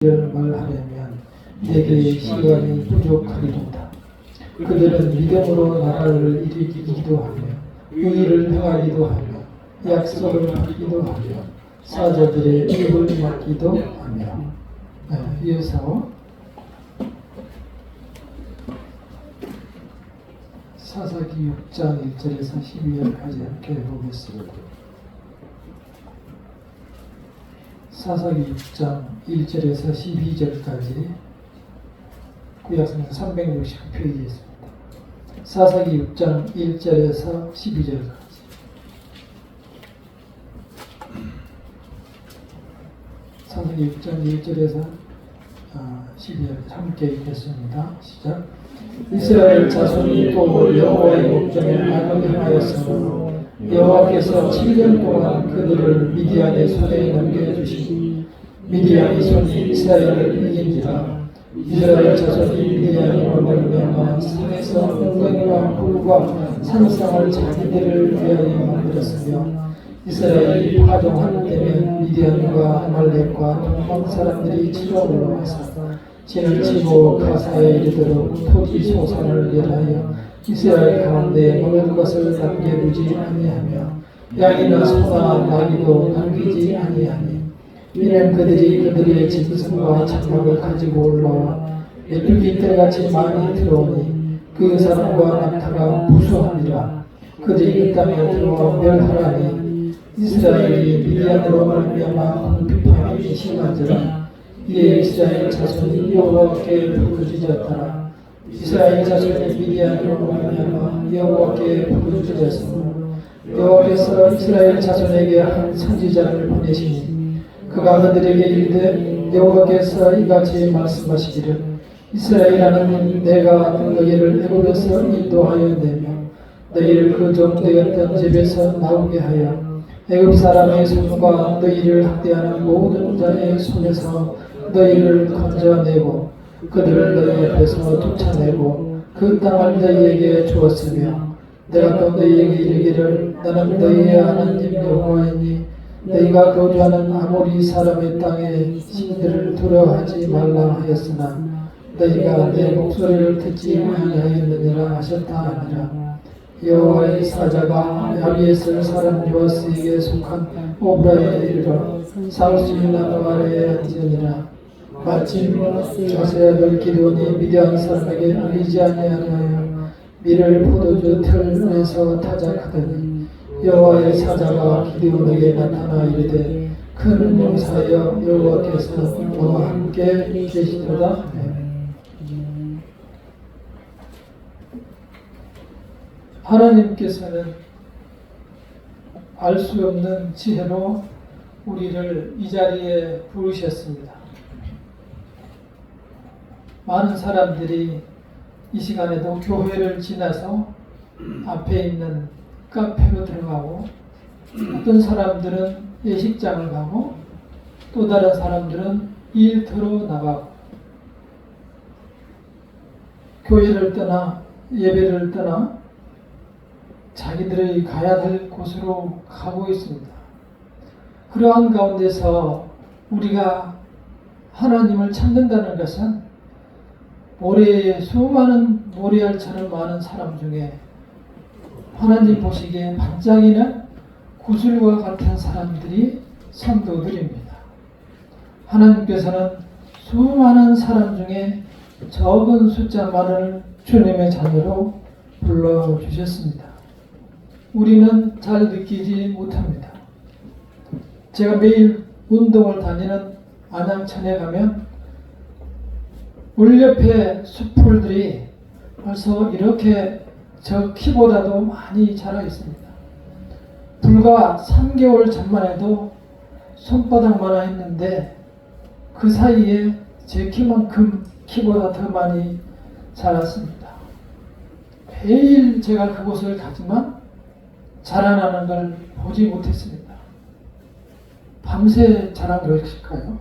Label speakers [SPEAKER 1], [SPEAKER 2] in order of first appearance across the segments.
[SPEAKER 1] 이런 말하려면 내게 시간이 부족하리로다. 그들은 믿음으로 나라를 이기기도 하며 의의를 행하기도 하며 약속을 받기도 하며 사자들의 입을 막기도 하며. 이어서 사사기 6장 1절에서 12절까지 함께 보겠습니다. 사사기 6장 1절에서 12절까지 구약성경 369페이지에 있습니다. 사사기 6장 1절에서 12절까지. 사사기 6장 1절에서 12절 함께 읽겠습니다. 시작. 이스라엘 자손이 또 여호와의 목전에 악을 행하였으므로 여호와께서 7년 동안 그들을 미디안의 손에 넘겨주시니 미디안의 손이 이스라엘을 이긴지라. 이스라엘 자손이 미디안으로 말미암아 산에서 은근과 불과 산상을 자기들을 위하여 만들었으며 이스라엘이 파종하는 때면 미디안과 아말렉과 동방 사람들이 치러 올라와서 진을 치고 가사에 이르도록 토지 소산을 멸하여 이스라엘 가운데 먹을 것을 남겨두지 아니하며 양이나 소나 나귀도 남기지 아니하니 이는 그들이 그들의 짐승과 장막을 가지고 올라와 메뚜기 떼같이 많이 들어오니 그 사람과 낙타가 무수함이라. 그들이 그 땅에 들어와 멸하라니 이스라엘이 미디안으로 말미암아 궁핍함이 심한지라. 이에 이스라엘 자손이 여호와께 부르짖었더라. 이스라엘 자손이 미디안으로 말미암아 여호와께 부르짖었으므로 여호와께서 이스라엘 자손에게 한 선지자를 보내시니 그가 그들에게 이르되 여호와께서 이같이 말씀하시기를 이스라엘 하나님 내가 너희를 애굽에서 인도하여 내며 너희를 그 종되었던 집에서 나오게 하여 애굽 사람의 손과 너희를 학대하는 모든 자의 손에서 너희를 건져내고 그들을 너희 앞에서 쫓아내고 그 땅을 너희에게 주었으며 내가 또 너희에게 이르기를 나는 너희의 하나님 여호와이니 너희가 거주하는 아모리 사람의 땅에 신들을 두려워하지 말라 하였으나 너희가 내 목소리를 듣지 아니하였느니라 하셨다 하니라. 여호와의 사자가 야비에스 사람 요아스에게 속한 오브라에 이르러 사우스의 나무 아래에 앉으니라. 마침 자세의 아들 기드온이 미디안 사람에게 알리지 아니하여 밀을 포도주 틀에서 타작하더니 여호와의 사자가 기드온에게 나타나 이르되 큰 용사여 여호와께서 너와 함께 계시도다. 하나님께서는 알 수 없는 지혜로 우리를 이 자리에 부르셨습니다. 많은 사람들이 이 시간에도 교회를 지나서 앞에 있는 카페로 들어가고 어떤 사람들은 예식장을 가고 또 다른 사람들은 일터로 나가고 교회를 떠나 예배를 떠나 자기들의 가야 될 곳으로 가고 있습니다. 그러한 가운데서 우리가 하나님을 찾는다는 것은 모래에 수많은 모래알처럼 많은 사람 중에 하나님 보시기에 반짝이는 구슬과 같은 사람들이 성도들입니다. 하나님께서는 수많은 사람 중에 적은 숫자만을 주님의 자녀로 불러주셨습니다. 우리는 잘 느끼지 못합니다. 제가 매일 운동을 다니는 안양천에 가면 물 옆에 숲풀들이 벌써 이렇게 저 키보다도 많이 자라 있습니다. 불과 3개월 전만 해도 손바닥만 했는데 그 사이에 제 키만큼 키보다 더 많이 자랐습니다. 매일 제가 그곳을 가지만 자라나는 걸 보지 못했습니다. 밤새 자란 것일까요?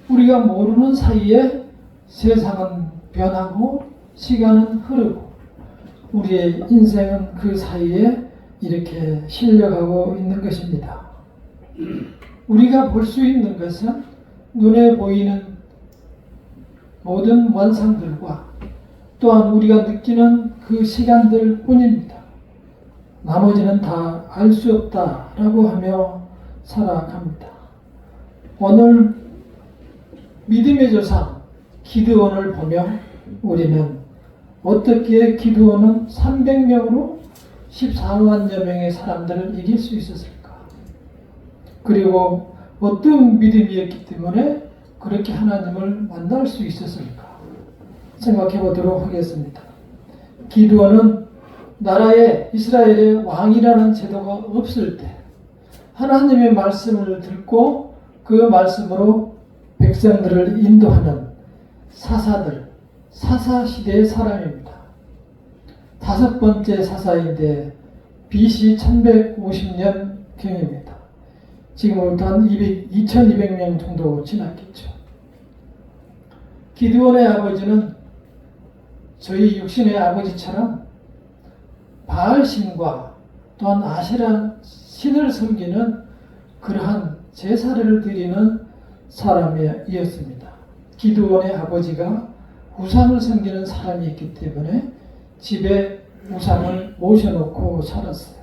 [SPEAKER 1] 우리가 모르는 사이에 세상은 변하고 시간은 흐르고 우리의 인생은 그 사이에 이렇게 실려가고 있는 것입니다. 우리가 볼 수 있는 것은 눈에 보이는 모든 원상들과 또한 우리가 느끼는 그 시간들 뿐입니다. 나머지는 다 알 수 없다라고 하며 살아갑니다. 오늘 믿음의 조상 기드온을 보며 우리는 어떻게 기드온은 300명으로 14만여 명의 사람들을 이길 수 있었을까? 그리고 어떤 믿음이었기 때문에 그렇게 하나님을 만날 수 있었을까? 생각해 보도록 하겠습니다. 기드온은 나라에 이스라엘의 왕이라는 제도가 없을 때 하나님의 말씀을 듣고 그 말씀으로 백성들을 인도하는 사사시대의 사람입니다. 다섯 번째 사사인데 BC 1150년경입니다. 지금부터 한 2200년 정도 지났겠죠. 기드온의 아버지는 저희 육신의 아버지처럼 바알신과 또한 아세라 신을 섬기는 그러한 제사를 드리는 사람이었습니다. 기드온의 아버지가 우상을 섬기는 사람이었기 때문에 집에 우상을 모셔놓고 살았어요.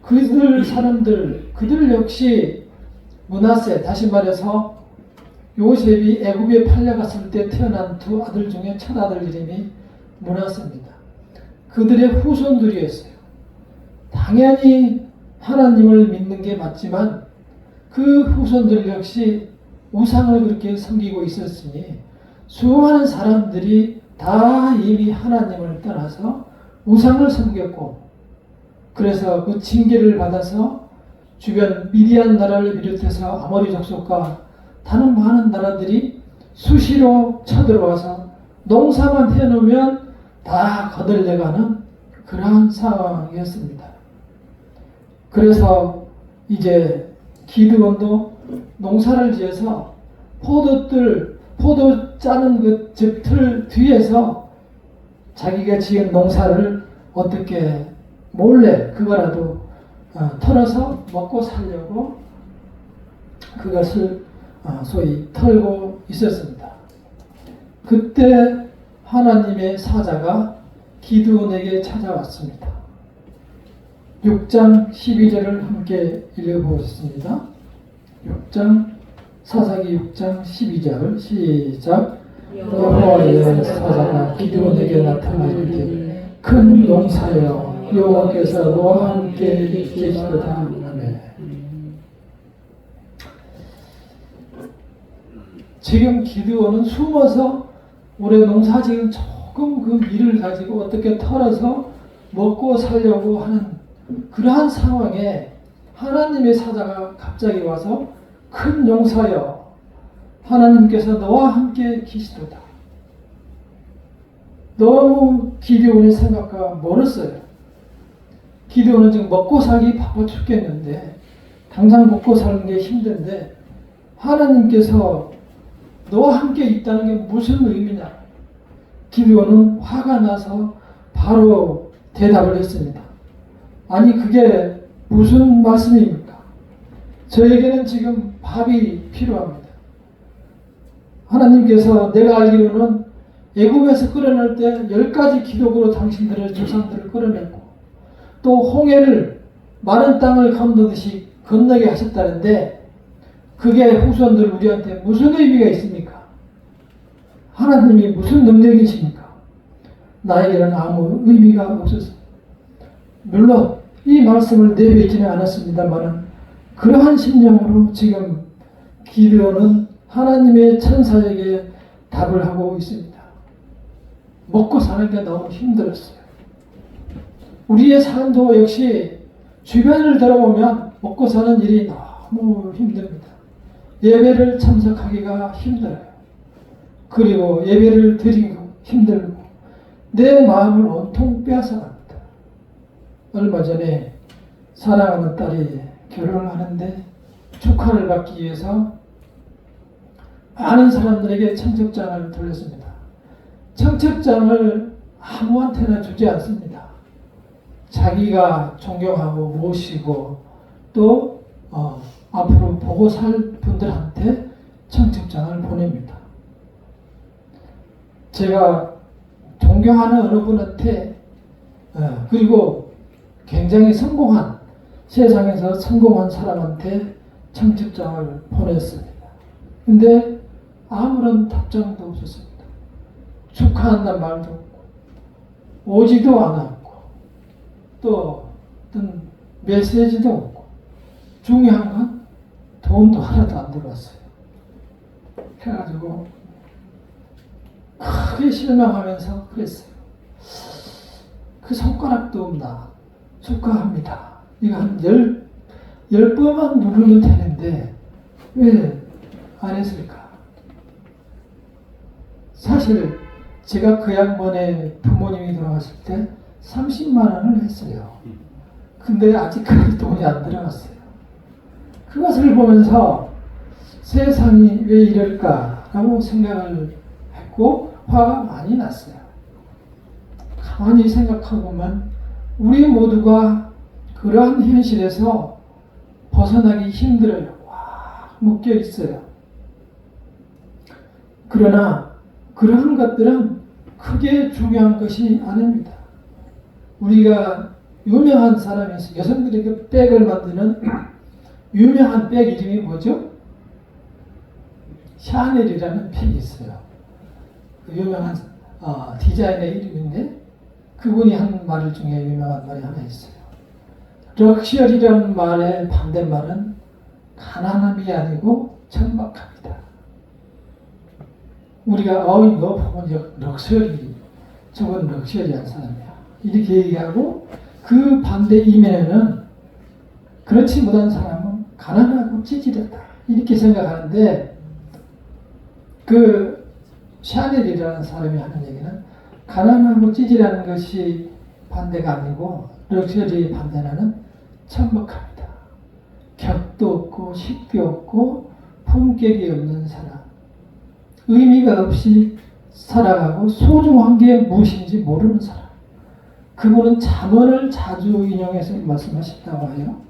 [SPEAKER 1] 그들 역시 므낫세, 다시 말해서 요셉이 애굽에 팔려갔을 때 태어난 두 아들 중에 첫 아들 이름이 므낫세입니다. 그들의 후손들이었어요. 당연히 하나님을 믿는 게 맞지만 그 후손들 역시 우상을 그렇게 섬기고 있었으니 수많은 사람들이 다 이미 하나님을 떠나서 우상을 섬겼고, 그래서 그 징계를 받아서 주변 미디안 나라를 비롯해서 아모리 족속과 다른 많은 나라들이 수시로 쳐들어와서 농사만 해놓으면 다 거들려가는 그러한 상황이었습니다. 그래서 이제 기드온도 농사를 지어서 포도 짜는 그 틀 뒤에서 자기가 지은 농사를 어떻게 몰래 그거라도 털어서 먹고 살려고 그것을 소위 털고 있었습니다. 그때 하나님의 사자가 기드온에게 찾아왔습니다. 6장 12절을 함께 읽어보겠습니다. 6장 사사기 6장 12절 시작. 여호와의 사자가 기드온에게 나타나 이르되 큰 용사여 여호와께서 너와 함께 계시도다. 아멘. 지금 기드온은 숨어서 올해 농사 지은 조금 그 밀을 가지고 어떻게 털어서 먹고 살려고 하는 그러한 상황에 하나님의 사자가 갑자기 와서 큰 용사여 하나님께서 너와 함께 계시도다. 너무 기드온의 생각과 멀었어요. 기드온은 지금 먹고 살기 바빠 죽겠는데, 당장 먹고 사는 게 힘든데 하나님께서 너와 함께 있다는 게 무슨 의미냐? 기드온은 화가 나서 바로 대답을 했습니다. 아니 그게 무슨 말씀입니까? 저에게는 지금 밥이 필요합니다. 하나님께서 내가 알기로는 애굽에서 끌어낼 때 10가지 기록으로 당신들의 조상들을 끌어냈고 또 홍해를 마른 땅을 건너듯이 건너게 하셨다는데 그게 후손들 우리한테 무슨 의미가 있습니까? 하나님이 무슨 능력이십니까? 나에게는 아무 의미가 없었습니다. 물론 이 말씀을 내뱉지는 않았습니다만 그러한 심령으로 지금 기드온은 하나님의 천사에게 답을 하고 있습니다. 먹고 사는 게 너무 힘들었어요. 우리의 삶도 역시 주변을 돌아보면 먹고 사는 일이 너무 힘듭니다. 예배를 참석하기가 힘들어요. 그리고 예배를 드리고 힘들고 내 마음을 온통 빼앗아갑니다. 얼마 전에 사랑하는 딸이 결혼을 하는데 축하를 받기 위해서 많은 사람들에게 청첩장을 돌렸습니다. 청첩장을 아무한테나 주지 않습니다. 자기가 존경하고 모시고 또 앞으로 보고 살 분들한테 청첩장을 보냅니다. 제가 존경하는 어느 분한테 그리고 굉장히 성공한 세상에서 성공한 사람한테 청첩장을 보냈습니다. 근데 아무런 답장도 없었습니다. 축하한다는 말도 없고 오지도 않았고 또 어떤 메시지도 없고 중요한 건 돈도 하나도 안 들어왔어요. 해가지고 크게 실망하면서 그랬어요. 그 손가락도 없나? 축하합니다. 이거 한 10번만 누르면 되는데 왜 안 했을까? 사실 제가 그 양반의 부모님이 돌아갔을 때 30만 원을 했어요. 근데 아직까지 돈이 안 들어갔어요. 그것을 보면서 세상이 왜 이럴까라고 생각을 했고 화가 많이 났어요. 가만히 생각하고만 우리 모두가 그러한 현실에서 벗어나기 힘들어요. 와, 묶여 있어요. 그러나 그러한 것들은 크게 중요한 것이 아닙니다. 우리가 유명한 사람이 있어요. 여성들이 그 백을 만드는 유명한 백 이름이 뭐죠? 샤넬이라는 백이 있어요. 그 유명한 디자인의 이름인데 그분이 한 말 중에 유명한 말이 하나 있어요. 럭셔리라는 말의 반대말은 가난함이 아니고 천박합니다. 우리가 너 보면 럭셔리, 저건 럭셔리한 사람이야 이렇게 얘기하고 그 반대 이면에는 그렇지 못한 사람은 가난하고 찌질하다 이렇게 생각하는데 그 샤넬이라는 사람이 하는 얘기는 가난하고 찌질한 것이 반대가 아니고 럭셔리의 반대는 천박합니다. 격도 없고 식도 없고 품격이 없는 사람, 의미가 없이 살아가고 소중한 게 무엇인지 모르는 사람. 그분은 잠언을 자주 인용해서 말씀하셨다고 해요.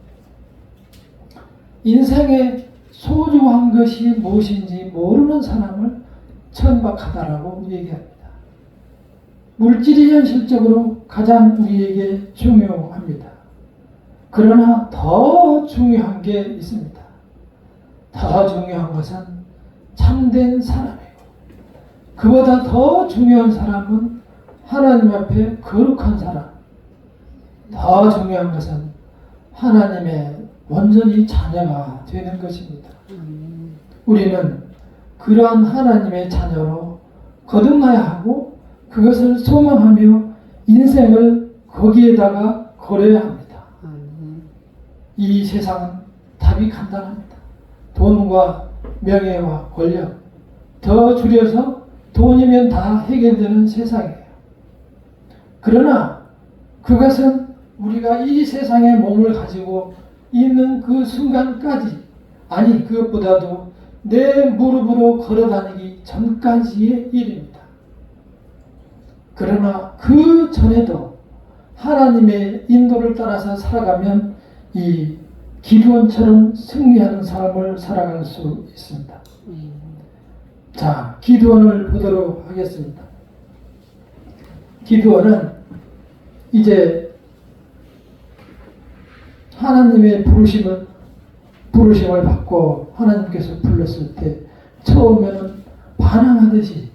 [SPEAKER 1] 인생에 소중한 것이 무엇인지 모르는 사람을 천박하다라고 얘기합니다. 물질이 현실적으로 가장 우리에게 중요합니다. 그러나 더 중요한 게 있습니다. 더 중요한 것은 참된 사람이고 그보다 더 중요한 사람은 하나님 앞에 거룩한 사람. 더 중요한 것은 하나님의 완전히 자녀가 되는 것입니다. 우리는 그러한 하나님의 자녀로 거듭나야 하고 그것을 소망하며 인생을 거기에다가 걸어야 합니다. 이 세상은 답이 간단합니다. 돈과 명예와 권력, 더 줄여서 돈이면 다 해결되는 세상이에요. 그러나 그것은 우리가 이 세상에 몸을 가지고 있는 그 순간까지, 아니 그것보다도 내 무릎으로 걸어다니기 전까지의 일입니다. 그러나 그 전에도 하나님의 인도를 따라서 살아가면 이 기드온처럼 승리하는 삶을 살아갈 수 있습니다. 자, 기드온을 보도록 하겠습니다. 기드온은 이제 하나님의 부르심을 받고 하나님께서 불렀을 때 처음에는 반항하듯이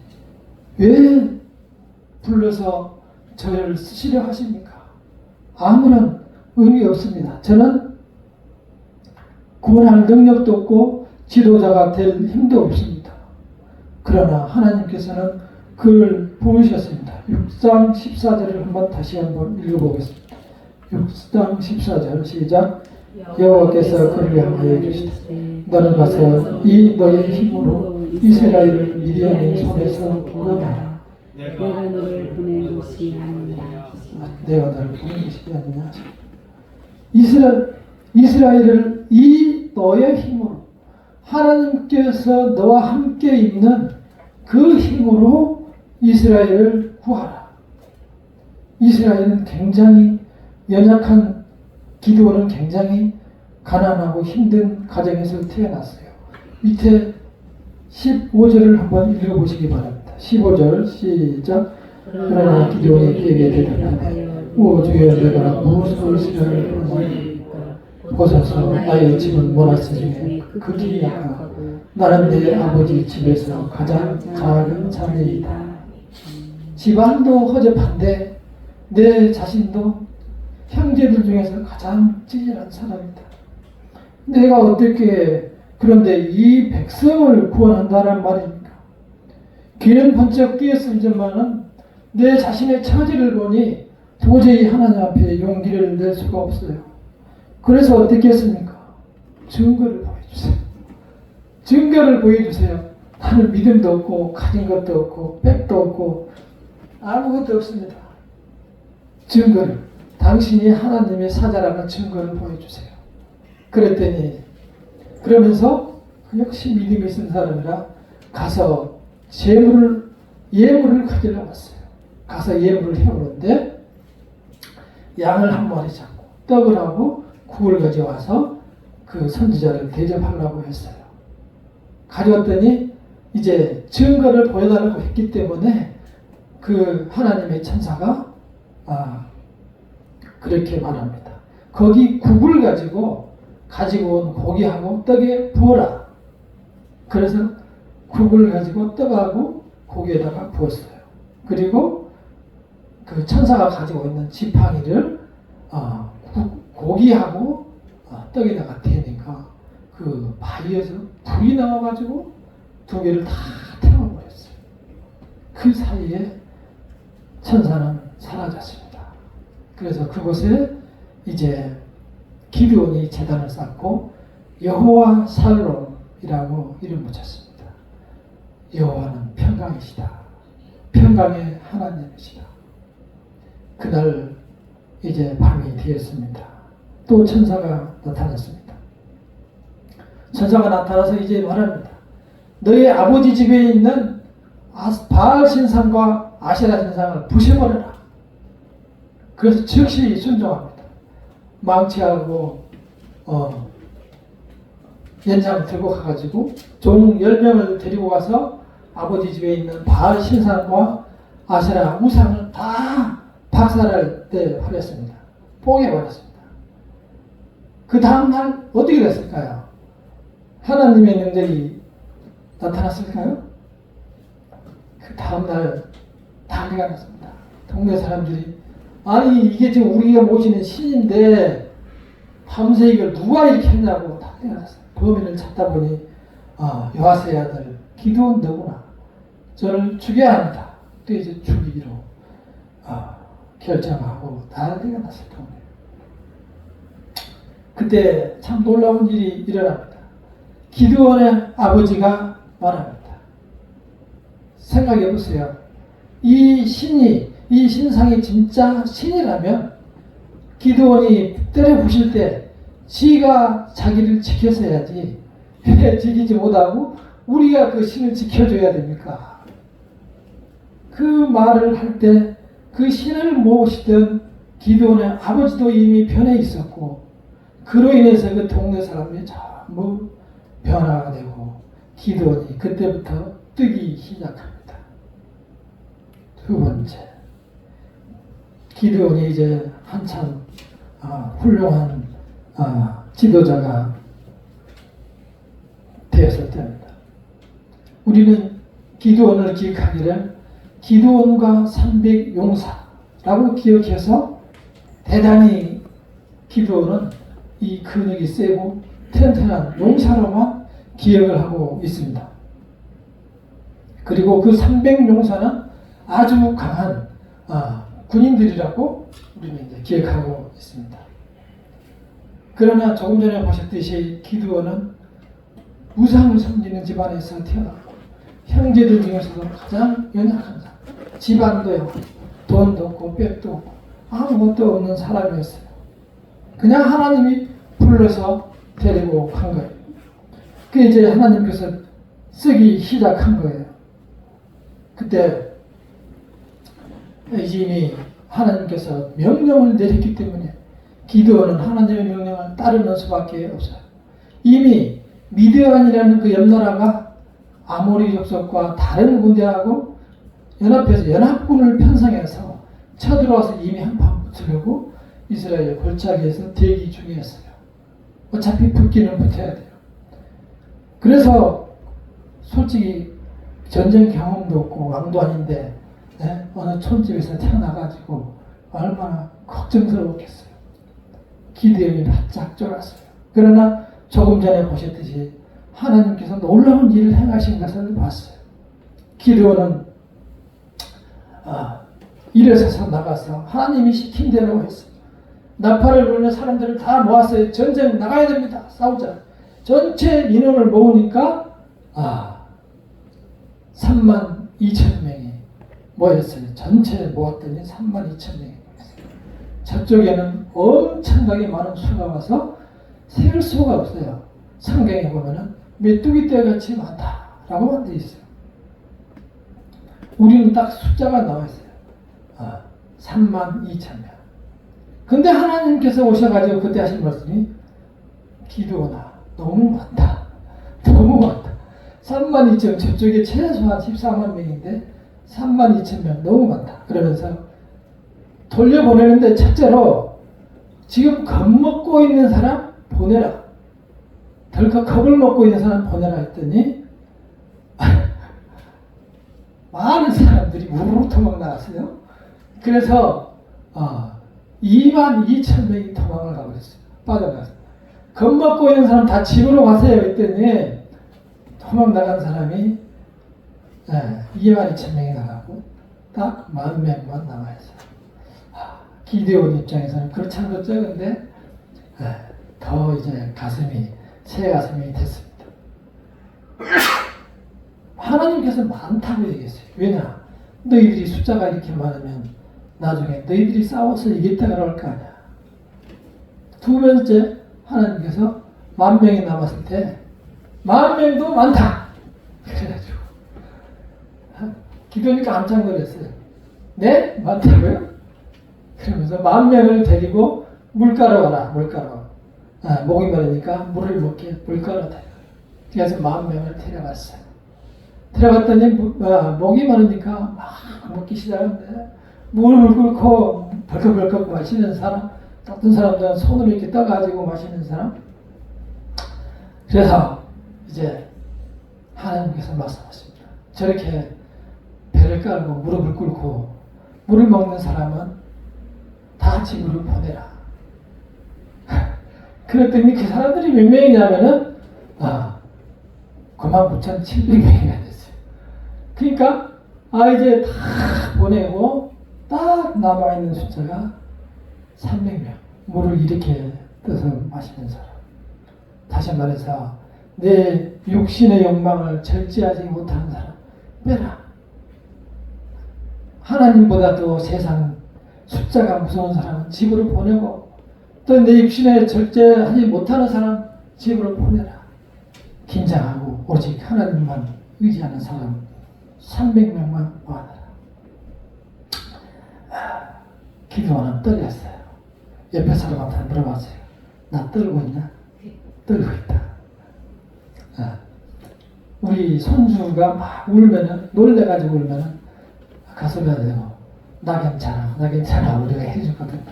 [SPEAKER 1] 왜 불러서 저를 쓰시려 하십니까? 아무런 의미 없습니다. 저는 구원할 능력도 없고 지도자가 될 힘도 없습니다. 그러나 하나님께서는 그를 부르셨습니다. 6장 14절을 다시 한번 읽어보겠습니다. 6장 14절 시작. 여호와께서 그를 향하여 이르시되 너는 가서 이 너의 힘으로 이스라엘을 미디안의 손에서 구원하라.
[SPEAKER 2] 내가 너를 보낸 것이 아니냐.
[SPEAKER 1] 내가 너를 보낸 것이 아니냐. 이스라엘을 이 너의 힘으로, 하나님께서 너와 함께 있는 그 힘으로 이스라엘을 구하라. 이스라엘은 굉장히 연약한, 기드온은 굉장히 가난하고 힘든 가정에서 태어났어요. 밑에 15절을 한번 읽어보시기 바랍니다. 15절 시작. 그러나 기도원이 그에게 대답하되 오 주여 내가 무엇을 쓰려는 보소서. 나의 집은 모라스 중에 극히 약하고 나는 내 아버지 집에서 가장 작은 자녀이다. 집안도 허접한데 내 자신도 형제들 중에서 가장 찌질한 사람이다. 내가 어떻게 그런데 이 백성을 구원한다는 말입니까? 귀는 번쩍 뜨였음지만은 내 자신의 처지를 보니 도저히 하나님 앞에 용기를 낼 수가 없어요. 그래서 어떻게 했습니까? 증거를 보여주세요. 증거를 보여주세요. 나는 믿음도 없고 가진 것도 없고 백도 없고 아무것도 없습니다. 증거를, 당신이 하나님의 사자라는 증거를 보여주세요. 그랬더니 그러면서 역시 믿음이 있는 사람이라 가서 예물을 가지러 왔어요. 가서 예물을 해오는데 양을 한 마리 잡고 떡을 하고 국을 가져와서 그 선지자를 대접하려고 했어요. 가져왔더니 이제 증거를 보여달라고 했기 때문에 그 하나님의 천사가 그렇게 말합니다. 거기 국을 가지고 온 고기하고 떡에 부어라. 그래서 국을 가지고 떡하고 고기에다가 부었어요. 그리고 그 천사가 가지고 있는 지팡이를 고기하고 떡에다가 대니까 그 바위에서 불이 나와가지고 두 개를 다 태워버렸어요. 그 사이에 천사는 사라졌습니다. 그래서 그곳에 이제 기드온이 제단을 쌓고 여호와 살롬이라고 이름 붙였습니다. 여호와는 평강이시다. 평강의 하나님이시다. 그날 이제 밤이 되었습니다. 또 천사가 나타났습니다. 천사가 나타나서 이제 말합니다. 너희 아버지 집에 있는 바알 신상과 아세라 신상을 부셔버려라. 그래서 즉시 순종합니다. 망치하고 연장 들고 가가지고 종 10명을 데리고 가서 아버지 집에 있는 바알 신상과 아세라 우상을 다 박살을 내버렸습니다. 뽀개버렸습니다. 그 다음날 어떻게 됐을까요? 하나님의 능력이 나타났을까요? 그 다음날 난리가 났습니다. 동네 사람들이 아니 이게 지금 우리가 모시는 신인데 밤새 이걸 누가 이렇게 했냐고 난리가 났어요. 범인을 찾다 보니 요아스의 아들 기드온 너구나. 저를 죽여야 합니다. 또 이제 죽이기로 결정하고 난리가 났을 겁니다. 그때 참 놀라운 일이 일어납니다. 기드온의 아버지가 말합니다. 생각해 보세요. 이 신상이 진짜 신이라면 기드온이 때려 부실 때 지가 자기를 지켰어야지 왜 지키지 못하고 우리가 그 신을 지켜줘야 됩니까? 그 말을 할 때 그 신을 모시던 기드온의 아버지도 이미 변해 있었고 그로 인해서 그 동네 사람들이 전부 변화가 되고 기드온이 그때부터 뜨기 시작합니다. 두 번째, 기드온이 이제 한참 훌륭한 지도자가 되었을 때입니다. 우리는 기드온을 기억하기를 기드온과 300용사라고 기억해서 대단히 기드온은 이 근육이 세고 튼튼한 용사로만 기억을 하고 있습니다. 그리고 그 300용사는 아주 강한 군인들이라고 우리는 이제 기억하고 있습니다. 그러나 조금 전에 보셨듯이 기드온은 우상을 섬기는 집안에서 태어났고 형제들 중에서도 가장 연약한 사람, 집안도요, 돈도 없고 빽도 없고 아무것도 없는 사람이었어요. 그냥 하나님이 불러서 데리고 간 거예요. 그 이제 하나님께서 쓰기 시작한 거예요. 그때 이미 하나님께서 명령을 내렸기 때문에 기드온은 하나님의 명령을 따르는 수밖에 없어요. 이미 미드안이라는 그 옆나라가 아모리 족속과 다른 군대하고 연합해서 연합군을 편성해서 쳐들어와서 이미 한판 붙으려고 이스라엘 골짜기에서 대기 중이었어요. 어차피 붙기는 붙어야 돼요. 그래서 솔직히 전쟁 경험도 없고 왕도 아닌데 어느 촌집에서 태어나가지고 얼마나 걱정스러웠겠어요. 기대감이 바짝 쫄았어요. 그러나 조금 전에 보셨듯이 하나님께서 놀라운 일을 행하신 것을 봤어요. 기드온은 일어서서 나가서 하나님이 시킨 대로 했어요. 나팔을 불며 사람들을 다 모았어요. 전쟁 나가야 됩니다. 싸우자. 전체 인원을 모으니까 32,000명이 모였어요. 전체 모았더니 32,000명이 모였어요. 저쪽에는 엄청나게 많은 수가 와서 셀 수가 없어요. 성경에 보면은 메뚜기 떼같이 많다라고만 되어 있어요. 우리는 딱 숫자가 나와 있어요. 32,000명. 근데 하나님께서 오셔가지고 그때 하신 말씀이 기드온아 너무 많다. 너무 많다. 32,000명 저쪽에 최소한 14만 명인데 32,000명 너무 많다. 그러면서 돌려보내는데 첫째로 지금 겁먹고 있는 사람 보내라. 덜컥 겁을 먹고 있는 사람 보내라 했더니 많은 사람들이 우르르 도망 나왔어요. 그래서 22,000명이 도망을 가버렸어요. 빠져나갔어요. 겁먹고 있는 사람 다 집으로 가세요 했더니 도망 나간 사람이 22,000명이 나가고 딱 10,000명만 남아있어요. 기드온 입장에서는 그렇지 않고 적은데 더 이제 새 가슴이 됐습니다. 하나님께서 많다고 얘기했어요. 왜냐? 너희들이 숫자가 이렇게 많으면 나중에 너희들이 싸워서 이겼다 그럴 거 아니야. 두 번째, 하나님께서 10,000명이 남았을 때 10,000명도 많다. 그래가지고 기도원이 깜짝 놀랐어요. 네? 많다고요? 그러면서 10,000명을 데리고 물가로 가라. 물가로. 목이 마르니까 물을 먹게 물가로 데려. 그래서 10,000명을 데려갔어요. 들어갔더니 목이 마르니까 막 먹기 시작하는데 물을 끓고 벌컥벌컥 마시는 사람, 어떤 사람들은 손으로 이렇게 떠가지고 마시는 사람. 그래서 이제 하나님께서 말씀하십니다. 저렇게 배를 깔고 무릎을 꿇고 물을 먹는 사람은 다 집으로 보내라. 그랬더니 그 사람들이 몇 명이냐면은 99,700명이나 됐어요. 그러니까 이제 다 보내고 딱 남아있는 숫자가 300명. 물을 이렇게 떠서 마시는 사람. 다시 말해서 내 육신의 욕망을 절제하지 못하는 사람 빼라. 하나님보다도 세상 숫자가 무서운 사람은 집으로 보내고 또 내 육신에 절제하지 못하는 사람 집으로 보내라. 긴장하고 오직 하나님만 의지하는 사람 300명만 모아라. 기도하는 떨렸어요. 옆에 사람한테 물어봤어요. 나 떨고 있나? 떨고 있다. 우리 손주가 막 울면은 놀래가지고 울면은 가슴에 대고 나 괜찮아, 나 괜찮아 우리가 해주거든요.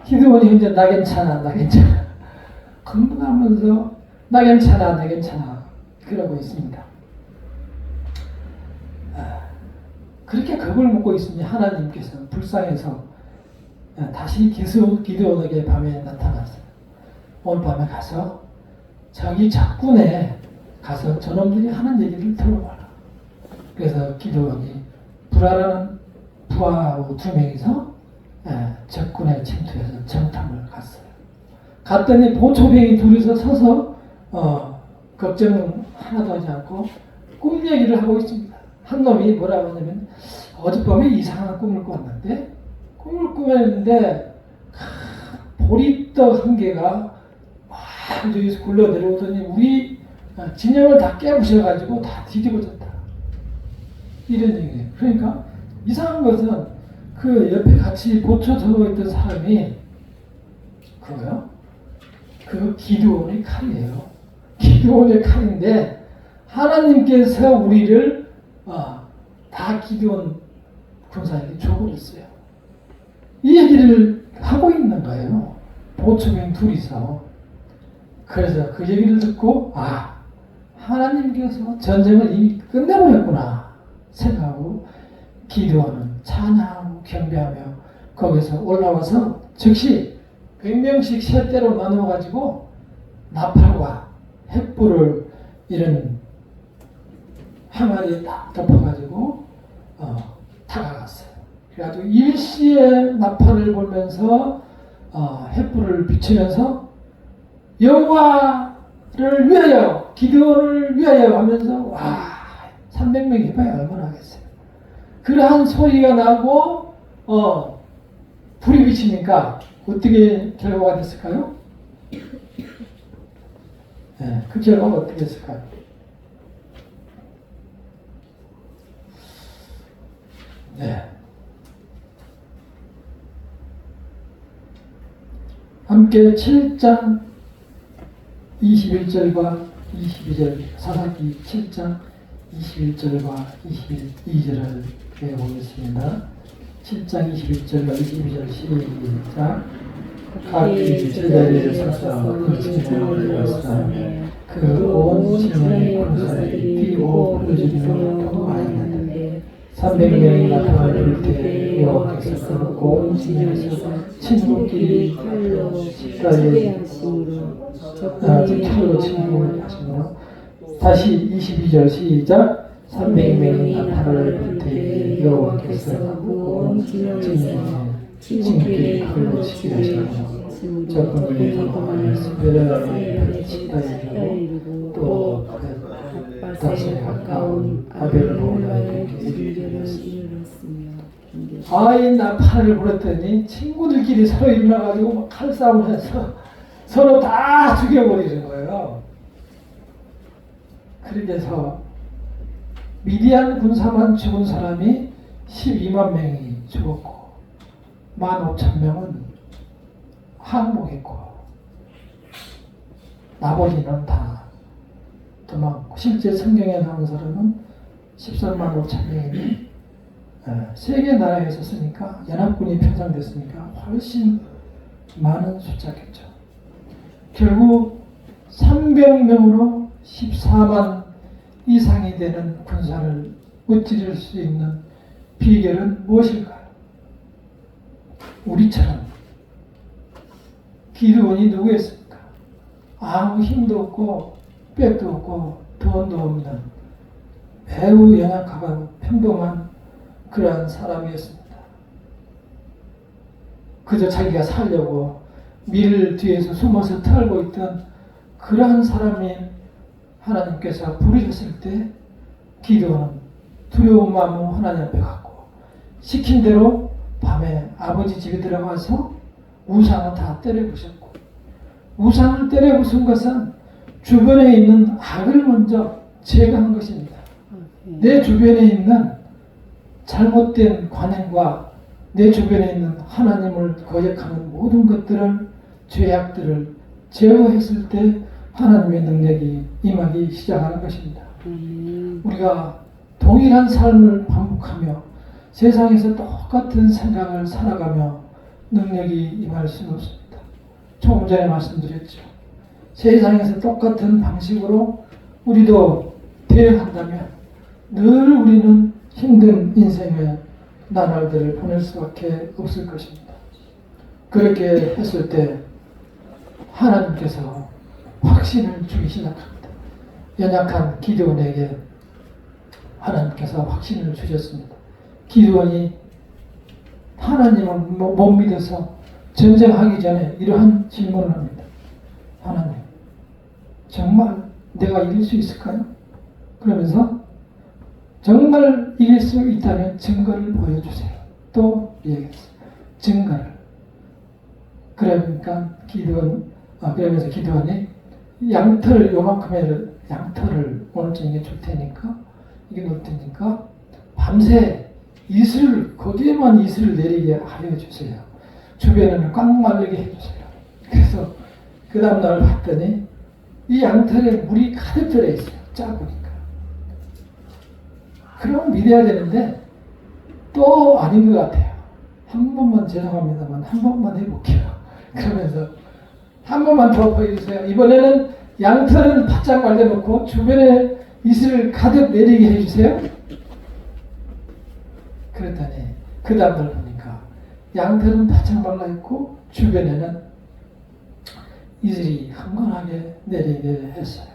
[SPEAKER 1] 기도원이 이제 나 괜찮아, 나 괜찮아 건강하면서 나 괜찮아, 나 괜찮아 그러고 있습니다. 그렇게 겁을 먹고 있으니 하나님께서 불쌍해서 다시 기드온에게 밤에 나타났어요. 오늘 밤에 가서 저기 적군에 가서 저놈들이 하는 얘기를 들어봐라. 그래서 기드온이 불화라는 부하하고 2명이서 적군에 침투해서 정탐을 갔어요. 갔더니 보초병이 둘이서 서서 걱정 하나도 하지 않고 꿈 얘기를 하고 있습니다. 한 놈이 뭐라고 하냐면 어젯밤에 이상한 꿈을 꿨는데 꿈을 꾸었는데 보리떡 한 개가 막 저기서 굴러 내려오더니 우리 진영을 다 깨부셔가지고 다 뒤집어졌다. 이런 얘기예요. 그러니까 이상한 것은 그 옆에 같이 보초 들어있던 사람이 그거요? 그 기드온의 칼이에요. 기드온의 칼인데 하나님께서 우리를 다 기드온 군사에게 줘버렸어요. 이 얘기를 하고 있는 거예요. 보초병 둘이서. 그래서 그 얘기를 듣고 하나님께서 전쟁을 이미 끝내버렸구나 생각하고 기드온은 찬양하고 경배하며 거기서 올라와서 즉시 100명씩 세 대로 나누어가지고 나팔과 횃불을 이런 항아리에 딱 덮어가지고 다가갔어요. 그래가지고 일시에 나팔을 불면서 횃불을 비추면서 여호와를 위하여 기드온을 위하여 하면서 300명이 해봐야 얼마나 하겠어요. 그러한 소리가 나고 불이 비치니까 어떻게 결과가 됐을까요? 네, 그 결과가 어떻게 됐을까요? 네. 함께 7장 21절과 22절 사사기 7장 21절과 22절을 배워보겠습니다. 7장 21절과 22절 시작. 각기 제자리에 서서 그 진영을 들었으나 그온 진영의 군사들이 뛰고 부르짖으며 도망하였는데 300명이 나타나를 볼 때 여호와께서 온 진영에서 친구끼리 칼로 침공을 하시며 다시 22절 시작. 300명이 나타나를 볼 때 여호와께서 온 진영에 친구끼리 칼로 치게 하시며 적군을 도망하여 스베라에 치다 이르고 또 닷에 가까운 아벨몰라에 이르렀으며 이 나팔을 불었더니 친구들끼리 서로 일어나가지고 막 칼싸움을 해서 서로 다 죽여버리는 거예요. 그렇게 해서 미디안 군사만 죽은 사람이 12만 명이 죽었고 15,000명은 항복했고 나머지는 다 도망고 실제 성경에 나온 사람은 13만 5천 명이니 세계 나라에 있었으니까 연합군이 편성됐으니까 훨씬 많은 숫자겠죠. 결국 300명으로 14만 이상이 되는 군사를 무찌를 수 있는 비결은 무엇일까요? 우리처럼 기드온이 누구였습니까? 아무 힘도 없고 빽도 없고 돈도 없는 매우 연약하고 평범한 그러한 사람이었습니다. 그저 자기가 살려고 밀 뒤에서 숨어서 털고 있던 그러한 사람이 하나님께서 부르셨을 때 기드온은 두려운 마음으로 하나님 앞에 갔고 시킨 대로 밤에 아버지 집에 들어가서 우상을 다 때려부셨고 우상을 때려부순 것은 주변에 있는 악을 먼저 제거한 것입니다. 내 주변에 있는 잘못된 관행과 내 주변에 있는 하나님을 거역하는 모든 것들을 죄악들을 제거했을 때 하나님의 능력이 임하기 시작하는 것입니다. 우리가 동일한 삶을 반복하며 세상에서 똑같은 생각을 살아가며 능력이 임할 수는 없습니다. 조금 전에 말씀드렸죠. 세상에서 똑같은 방식으로 우리도 대응한다면 늘 우리는 힘든 인생의 나날들을 보낼 수밖에 없을 것입니다. 그렇게 했을 때 하나님께서 확신을 주기 시작합니다. 연약한 기드온에게 하나님께서 확신을 주셨습니다. 기드온이 하나님을 못 믿어서 전쟁하기 전에 이러한 질문을 합니다. 하나님, 정말 내가 이길 수 있을까요? 그러면서 정말 이길 수 있다면 증거를 보여주세요. 또 얘기했어요. 증거를. 그러니까 그러면서 기드온이 양털 요만큼의 양털을 오늘 저녁에 줄 테니까 이게 놓을 테니까 밤새 거기에만 이슬을 내리게 하여 주세요. 주변에는 꽉 말리게 해주세요. 그래서 그 다음날 봤더니 이 양털에 물이 가득 들어있어요. 작으니까. 그럼 믿어야 되는데 또 아닌 것 같아요. 한 번만 죄송합니다만 한 번만 해볼게요. 그러면서 한 번만 더 보여주세요. 이번에는 양털은 바짝 말려놓고 주변에 이슬을 가득 내리게 해주세요. 그랬더니 그 다음날 보니까 양털은 바짝 말라있고 주변에는 이슬이 흥건하게 내리게 했어요.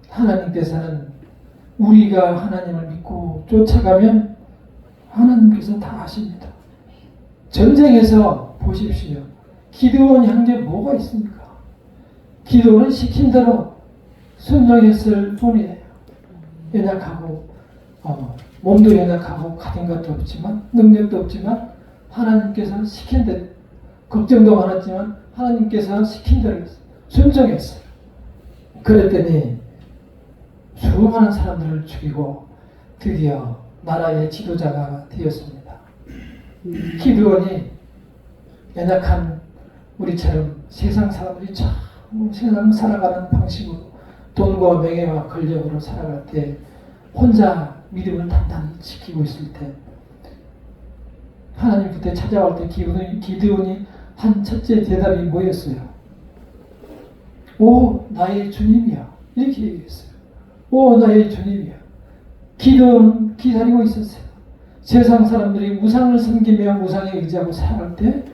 [SPEAKER 1] 하나님께서는 우리가 하나님을 믿고 쫓아가면 하나님께서 다 아십니다. 전쟁에서 보십시오. 기드온 형제 뭐가 있습니까? 기드온은 시킨 대로 순종했을 뿐이에요. 연약하고 몸도 연약하고 가진 것도 없지만 능력도 없지만 하나님께서 시킨 대로 걱정도 많았지만 하나님께서 시킨 대로 순종했어요. 그랬더니 수많은 사람들을 죽이고 드디어 나라의 지도자가 되었습니다. 기드온이 연약한 우리처럼 세상 사람들이 참 세상 살아가는 방식으로 돈과 명예와 권력으로 살아갈 때 혼자 믿음을 단단히 지키고 있을 때 하나님 그때 찾아올 때 기드온이 한 첫째 대답이 뭐였어요? 오 나의 주님이야 이렇게 얘기했어요. 오 나의 주님이야. 기도는 기다리고 있었어요. 세상 사람들이 우상을 섬기며 우상에 의지하고 살아갈 때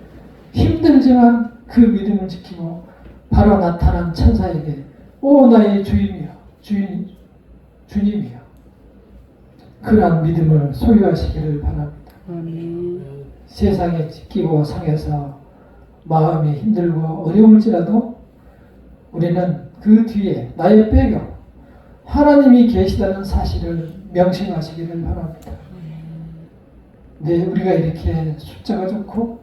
[SPEAKER 1] 힘들지만 그 믿음을 지키고 바로 나타난 천사에게 오 나의 주님이야 주님이야. 그러한 믿음을 소유하시기를 바랍니다. 세상에 찢기고 상해서 마음이 힘들고 어려울지라도 우리는 그 뒤에 나의 배경 하나님이 계시다는 사실을 명심하시기를 바랍니다. 네, 우리가 이렇게 숫자가 좋고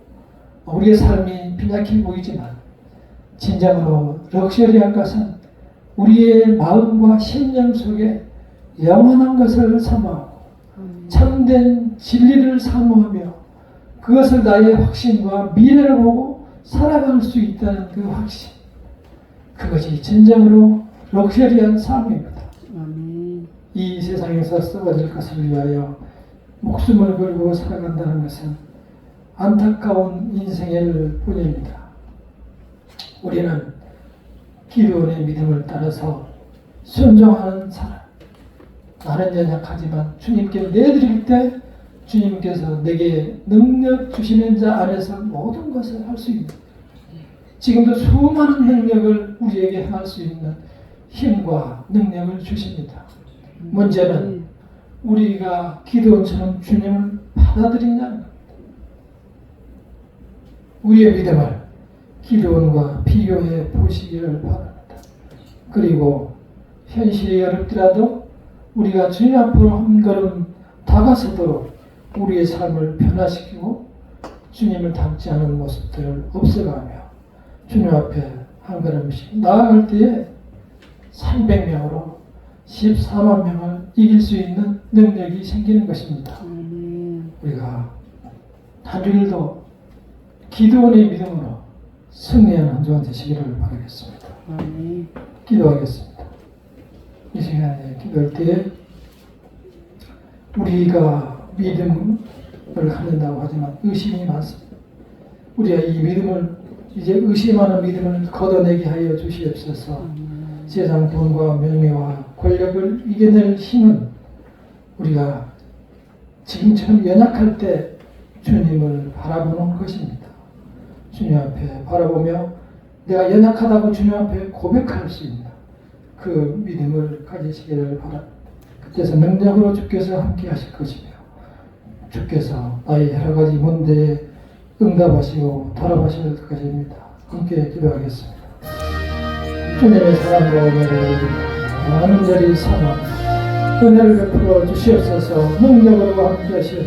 [SPEAKER 1] 우리의 삶이 빈약해 보이지만 진정으로 럭셔리한 것은 우리의 마음과 심령 속에 영원한 것을 사모하고 참된 진리를 사모하며 그것을 나의 확신과 미래를 보고 살아갈 수 있다는 그 확신, 그것이 진정으로 럭셔리한 삶입니다. 이 세상에서 썩어질 것을 위하여 목숨을 걸고 살아간다는 것은 안타까운 인생일 뿐입니다. 우리는 기도원의 믿음을 따라서 순종하는 사람, 나는 연약하지만 주님께 내드릴 때 주님께서 내게 능력 주시는 자 안에서 모든 것을 할 수 있는, 지금도 수많은 능력을 우리에게 행할 수 있는 힘과 능력을 주십니다. 문제는 우리가 기도원처럼 주님을 받아들이냐는 겁니다. 우리의 믿음을 기도원과 비교해 보시기를 바랍니다. 그리고 현실이 어렵더라도 우리가 주님 앞으로 한 걸음 다가서도록 우리의 삶을 변화시키고 주님을 닮지 않은 모습들을 없애가며 주님 앞에 한 걸음씩 나아갈 때에 300명으로 14만 명을 이길 수 있는 능력이 생기는 것입니다. 우리가 한 주일도 기도원의 믿음으로 승리하는 한 주간 되시기를 바라겠습니다. 기도하겠습니다. 이 시간에 기도할 때에 우리가 믿음을 갖는다고 하지만 의심이 많습니다. 우리가 이 믿음을 이제 의심하는 믿음을 걷어내게 하여 주시옵소서. 세상 돈과 명예와 권력을 이겨낼 힘은 우리가 지금처럼 연약할 때 주님을 바라보는 것입니다. 주님 앞에 바라보며 내가 연약하다고 주님 앞에 고백할 수 있는 그 믿음을 가지시기를 바랍니다. 그때서 능력으로 주께서 함께 하실 것이며 주께서 나의 여러 가지 문제에 응답하시고 돌아가실 것입니다. 함께 기도하겠습니다. 주님의 사랑과 은혜를 많은 자리 삼아 은혜를 베풀어 주시옵소서. 능력으로 함께 하시옵소서.